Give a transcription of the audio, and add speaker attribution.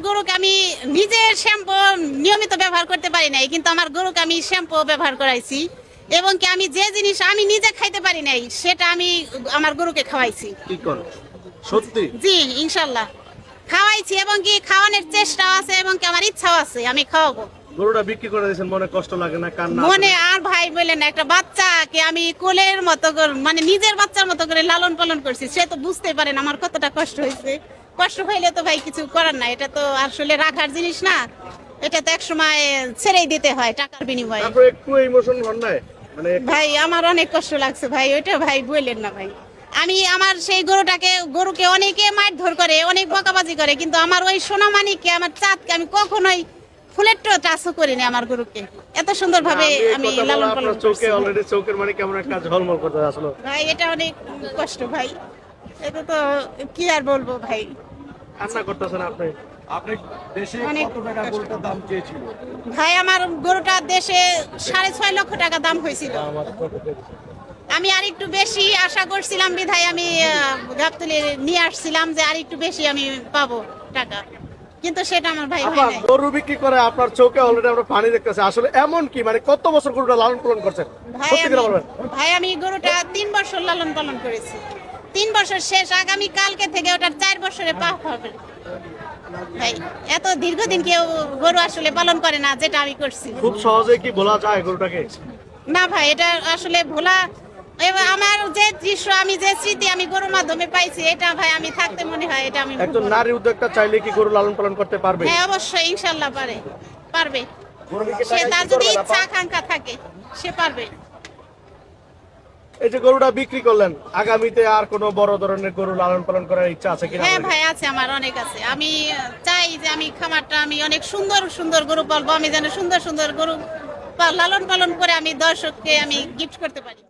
Speaker 1: গরুকে আমি নিজে শ্যাম্পু নিয়মিত ব্যবহার করতে পারি নাই, কিন্তু আমার গরুকে আমি শ্যাম্পু ব্যবহার করাইছি এবং কি আমি যে জিনিস আমি নিজে খাইতে পারি নাই সেটা আমি আমার গরুকে খাওয়াইছি।
Speaker 2: কি কোন সত্যি?
Speaker 1: জি ইনশাল্লাহ খাওয়াইছি এবং কি খাওয়ানোর চেষ্টাও আছে এবং কি আমার ইচ্ছাও আছে আমি খাওয়াবো।
Speaker 2: গরুটা বিক্রি করে দিয়েছেন, মনে কষ্ট লাগে না? কান্না
Speaker 1: মনে আর ভাই বলেন, একটা বাচ্চাকে আমি কোলের মতো মানে নিজের বাচ্চার মতো করে লালন পালন করছি, সে তো বুঝতে পারেন আমার কতটা কষ্ট হয়েছে। কষ্ট হইলে তো ভাই কিছু করার না, এটা তো আসলে রাখার জিনিস না, এটা তো এক সময় ছেড়েই দিতে হয় টাকার বিনিময়ে।
Speaker 2: আপনি একটু ইমোশন হন না? মানে
Speaker 1: ভাই আমার অনেক কষ্ট লাগছে ভাই, ওইটা ভাই বললেন না ভাই। আমি আমার সেই গরুকে অনেকে মারধর করে, অনেক বকাবাজি করে, কিন্তু আমার ওই সোনামানিককে, আমার চাঁদকে আমি কখনোই ফুলের টাচও করিনি। আমার গরুকে এত সুন্দর ভাবে আমি লালন পালন করছি।
Speaker 2: চোখে অলরেডি চোখের মানে কেমন একটা ঝলমল করতে আসলো
Speaker 1: ভাই এটা অনেক কষ্ট ভাই, এটা তো কি আর বলবো ভাই।
Speaker 2: কান্না করতেছেন আপনি?
Speaker 3: আপনি দেশে
Speaker 1: অনেক
Speaker 3: কত টাকা
Speaker 1: কষ্ট।
Speaker 3: গরুটার দাম চেয়েছিল?
Speaker 1: ভাই আমার গরুটা দেশে 6.5 লক্ষ টাকা দাম হয়েছিল। আমি আর একটু বেশি আশা করছিলাম বিধায় আমি গাবতলী নিয়ে আসছিলাম যে আর একটু বেশি আমি পাবো টাকা, কিন্তু সেটা আমার ভাই হয়
Speaker 2: আপনার
Speaker 1: নাই।
Speaker 2: গরু বিক্রি করে আপনার চোখে অলরেডি আমরা পানি দেখতেছি। আসলে এমন কি, মানে কত বছর গরুটা লালন পালন করছেন? সত্যি করে বলবেন।
Speaker 1: ভাই আমি গরুটা 3 বছর লালন পালন করেছি। 3 বছর শেষ, আগামী কালকে থেকে ওটার 4 বছরে পা হবে। ভাই এত দীর্ঘদিন কেউ গরু আসলে পালন করে না যেটা আমি করছি।
Speaker 2: খুব সহজে কি বলা যায় গরুটাকে?
Speaker 1: না ভাই এটা আসলে ভোলা, এবার আমার যে দৃশ্য, আমি যে স্মৃতি আমি গরুর মাধ্যমে পাইছি, এটা ভাই আমি থাকতে মনে হয় এটা আমি
Speaker 2: একজন নারী উদ্যোক্তা চাইলে কি গরু লালন পালন করতে পারবে?
Speaker 1: হ্যাঁ অবশ্যই ইনশাল্লাহ পারবে।
Speaker 2: গরু বিক্রি
Speaker 1: সে
Speaker 2: টাকা
Speaker 1: তার
Speaker 2: কি
Speaker 1: যদি
Speaker 2: করবেন
Speaker 1: ইচ্ছা
Speaker 2: আপা?
Speaker 1: আকাঙ্ক্ষা থাকে সে পারবে।
Speaker 2: এই যে গরুটা বিক্রি করলেন, আগামীতে আর কোনো বড় ধরনের গরু লালন পালন করার ইচ্ছা আছে কিনা?
Speaker 1: হ্যাঁ ভাই আছে, আমার অনেক আছে। আমি চাই যে আমি খামারটা আমি অনেক সুন্দর সুন্দর গরু পালবো, আমি যেন সুন্দর সুন্দর গরু লালন পালন করে আমি দর্শককে আমি গিফট করতে পারি।